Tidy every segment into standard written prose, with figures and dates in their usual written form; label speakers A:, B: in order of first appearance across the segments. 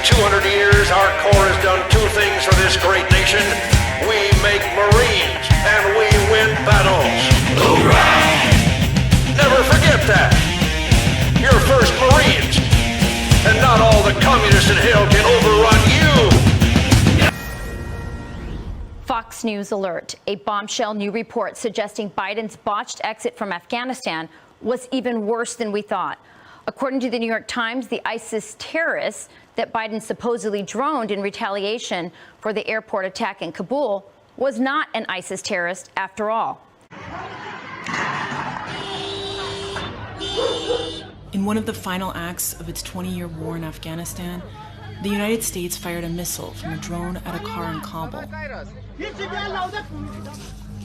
A: 200 years, our Corps has done two things for this great nation. We make Marines, and we win battles. Hoorah! Never forget that. You're first Marines, and not all the communists in hell can overrun you.
B: Fox News alert. A bombshell new report suggesting Biden's botched exit from Afghanistan was even worse than we thought. According to the New York Times, the ISIS terrorists that Biden supposedly droned in retaliation for the airport attack in Kabul was not an ISIS terrorist after all.
C: In one of the final acts of its 20-year war in Afghanistan, the United States fired a missile from a drone at a car in Kabul.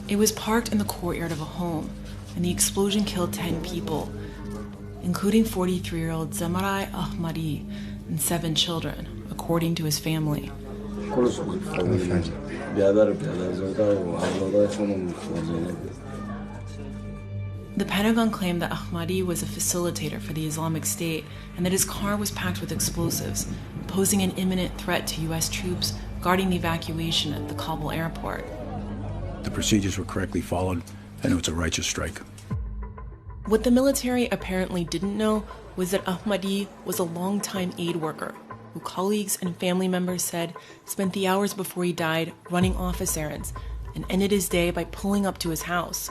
C: It was parked in the courtyard of a home, and the explosion killed 10 people, including 43-year-old Zamarai Ahmadi and 7 children, according to his family. The Pentagon claimed that Ahmadi was a facilitator for the Islamic State and that his car was packed with explosives, posing an imminent threat to U.S. troops guarding the evacuation at the Kabul airport.
D: The procedures were correctly followed, and it was a righteous strike.
C: What the military apparently didn't know was that Ahmadi was a longtime aid worker who colleagues and family members said spent the hours before he died running office errands and ended his day by pulling up to his house.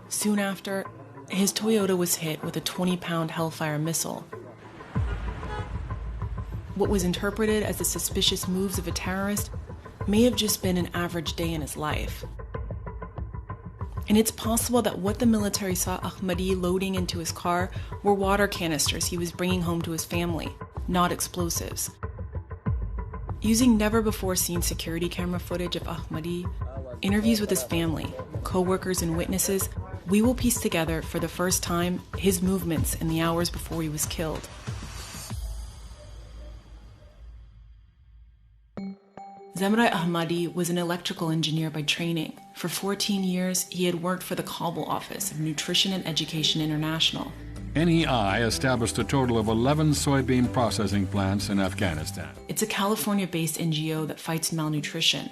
C: Soon after, his Toyota was hit with a 20-pound Hellfire missile. What was interpreted as the suspicious moves of a terrorist may have just been an average day in his life. And it's possible that what the military saw Ahmadi loading into his car were water canisters he was bringing home to his family, not explosives. Using never-before-seen security camera footage of Ahmadi, interviews with his family, co-workers, and witnesses, we will piece together, for the first time, his movements in the hours before he was killed. Zamarai Ahmadi was an electrical engineer by training. For 14 years, he had worked for the Kabul office of Nutrition and Education International.
E: NEI established a total of 11 soybean processing plants in Afghanistan.
C: It's a California-based NGO that fights malnutrition.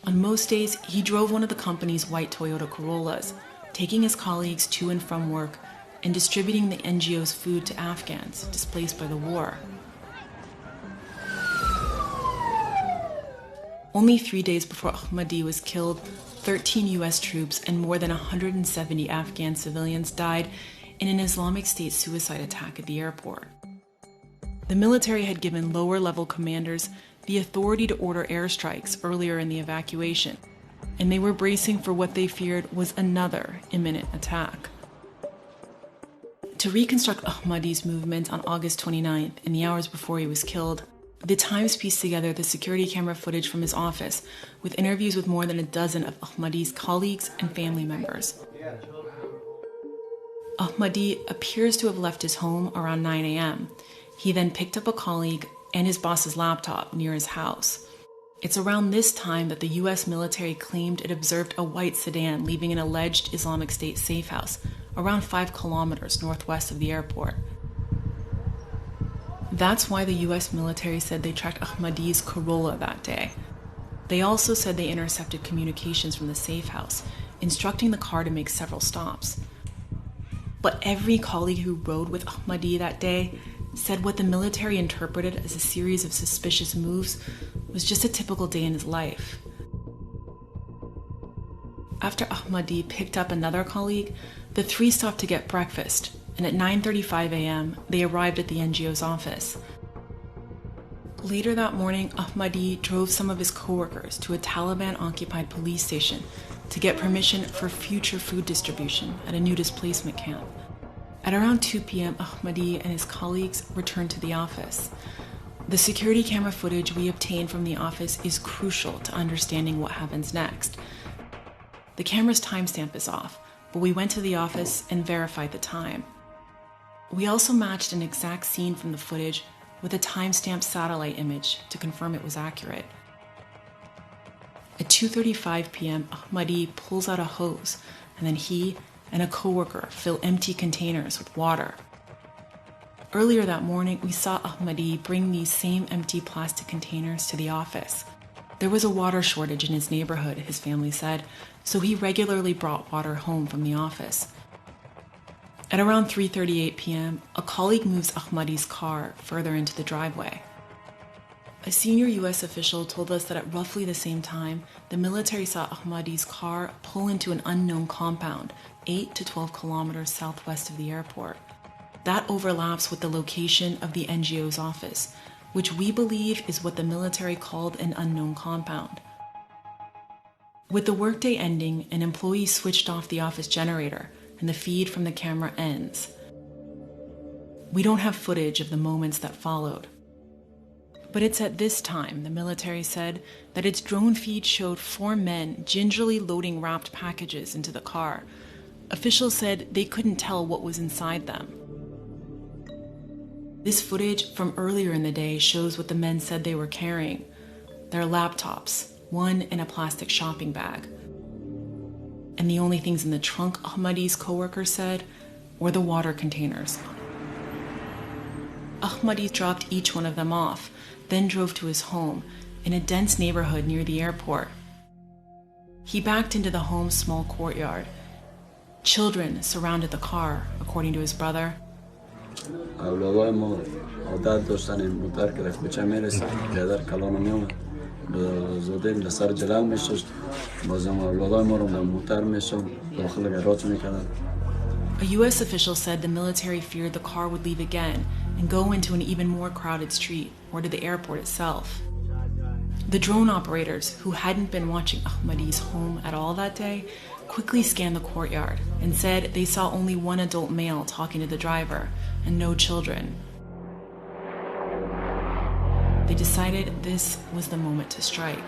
C: On most days, he drove one of the company's white Toyota Corollas, taking his colleagues to and from work and distributing the NGO's food to Afghans displaced by the war. Only 3 days before Ahmadi was killed, 13 U.S. troops and more than 170 Afghan civilians died in an Islamic State suicide attack at the airport. The military had given lower-level commanders the authority to order airstrikes earlier in the evacuation, and they were bracing for what they feared was another imminent attack. To reconstruct Ahmadi's movement on August 29th, in the hours before he was killed, the Times pieced together the security camera footage from his office with interviews with more than a dozen of Ahmadi's colleagues and family members. Ahmadi appears to have left his home around 9 a.m. He then picked up a colleague and his boss's laptop near his house. It's around this time that the U.S. military claimed it observed a white sedan leaving an alleged Islamic State safe house around 5 kilometers northwest of the airport. That's why the U.S. military said they tracked Ahmadi's Corolla that day. They also said they intercepted communications from the safe house, instructing the car to make several stops. But every colleague who rode with Ahmadi that day said what the military interpreted as a series of suspicious moves was just a typical day in his life. After Ahmadi picked up another colleague, the three stopped to get breakfast, and at 9:35 a.m., they arrived at the NGO's office. Later that morning, Ahmadi drove some of his co-workers to a Taliban-occupied police station to get permission for future food distribution at a new displacement camp. At around 2 p.m., Ahmadi and his colleagues returned to the office. The security camera footage we obtained from the office is crucial to understanding what happens next. The camera's timestamp is off, but we went to the office and verified the time. We also matched an exact scene from the footage with a timestamped satellite image to confirm it was accurate. At 2:35 p.m., Ahmadi pulls out a hose, and then he and a coworker fill empty containers with water. Earlier that morning, we saw Ahmadi bring these same empty plastic containers to the office. There was a water shortage in his neighborhood, his family said, so he regularly brought water home from the office. At around 3:38 p.m., a colleague moves Ahmadi's car further into the driveway. A senior U.S. official told us that at roughly the same time, the military saw Ahmadi's car pull into an unknown compound 8 to 12 kilometers southwest of the airport. That overlaps with the location of the NGO's office, which we believe is what the military called an unknown compound. With the workday ending, an employee switched off the office generator, and the feed from the camera ends. We don't have footage of the moments that followed. But it's at this time, the military said, that its drone feed showed 4 men gingerly loading wrapped packages into the car. Officials said they couldn't tell what was inside them. This footage from earlier in the day shows what the men said they were carrying. Their laptops, one in a plastic shopping bag. And the only things in the trunk, Ahmadi's coworker said, were the water containers. Ahmadi dropped each one of them off, then drove to his home in a dense neighborhood near the airport. He backed into the home's small courtyard. Children surrounded the car, according to his brother. A U.S. official said the military feared the car would leave again and go into an even more crowded street or to the airport itself. The drone operators, who hadn't been watching Ahmadi's home at all that day, quickly scanned the courtyard and said they saw only one adult male talking to the driver and no children. They decided this was the moment to strike.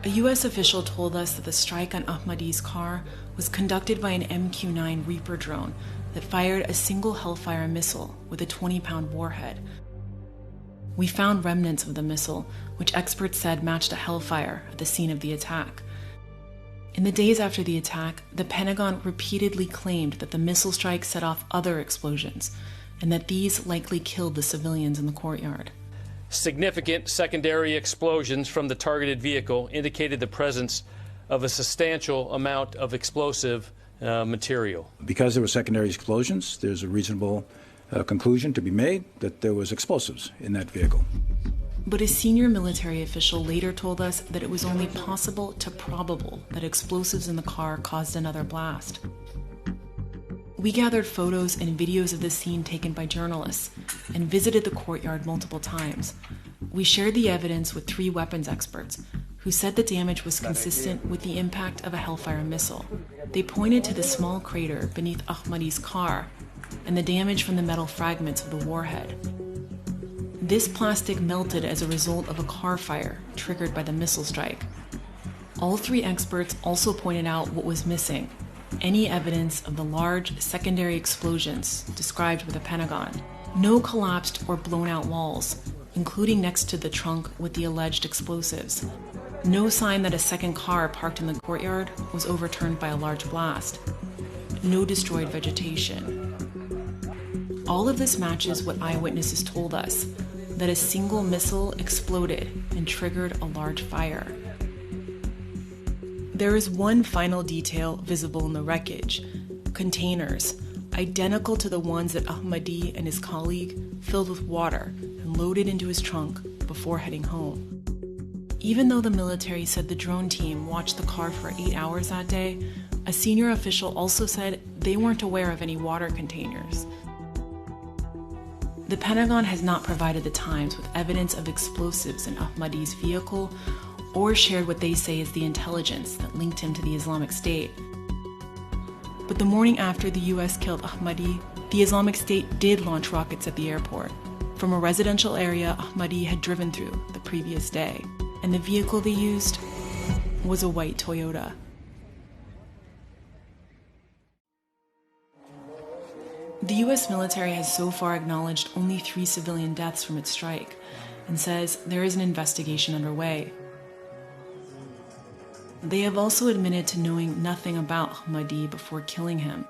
C: A U.S. official told us that the strike on Ahmadi's car was conducted by an MQ-9 Reaper drone that fired a single Hellfire missile with a 20-pound warhead. We found remnants of the missile, which experts said matched a Hellfire at the scene of the attack. In the days after the attack, the Pentagon repeatedly claimed that the missile strike set off other explosions, and that these likely killed the civilians in the courtyard.
F: Significant secondary explosions from the targeted vehicle indicated the presence of a substantial amount of explosive material.
D: Because there were secondary explosions, there's a reasonable conclusion to be made that there was explosives in that vehicle.
C: But a senior military official later told us that it was only possible to probable that explosives in the car caused another blast. We gathered photos and videos of the scene taken by journalists and visited the courtyard multiple times. We shared the evidence with 3 weapons experts who said the damage was consistent with the impact of a Hellfire missile. They pointed to the small crater beneath Ahmadi's car and the damage from the metal fragments of the warhead. This plastic melted as a result of a car fire triggered by the missile strike. All 3 experts also pointed out what was missing: any evidence of the large secondary explosions described by the Pentagon. No collapsed or blown out walls, including next to the trunk with the alleged explosives. No sign that a second car parked in the courtyard was overturned by a large blast. No destroyed vegetation. All of this matches what eyewitnesses told us, that a single missile exploded and triggered a large fire. There is one final detail visible in the wreckage: containers, identical to the ones that Ahmadi and his colleague filled with water and loaded into his trunk before heading home. Even though the military said the drone team watched the car for 8 hours that day, a senior official also said they weren't aware of any water containers. The Pentagon has not provided the Times with evidence of explosives in Ahmadi's vehicle or shared what they say is the intelligence that linked him to the Islamic State. But the morning after the U.S. killed Ahmadi, the Islamic State did launch rockets at the airport from a residential area Ahmadi had driven through the previous day, and the vehicle they used was a white Toyota. The U.S. military has so far acknowledged only 3 civilian deaths from its strike and says there is an investigation underway. They have also admitted to knowing nothing about Ahmadi before killing him,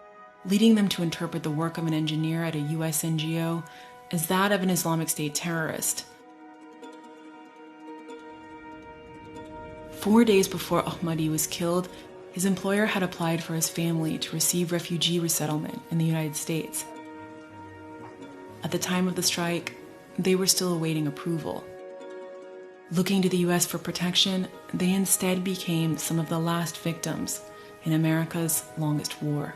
C: leading them to interpret the work of an engineer at a U.S. NGO as that of an Islamic State terrorist. 4 days before Ahmadi was killed, his employer had applied for his family to receive refugee resettlement in the United States. At the time of the strike, they were still awaiting approval. Looking to the U.S. for protection, they instead became some of the last victims in America's longest war.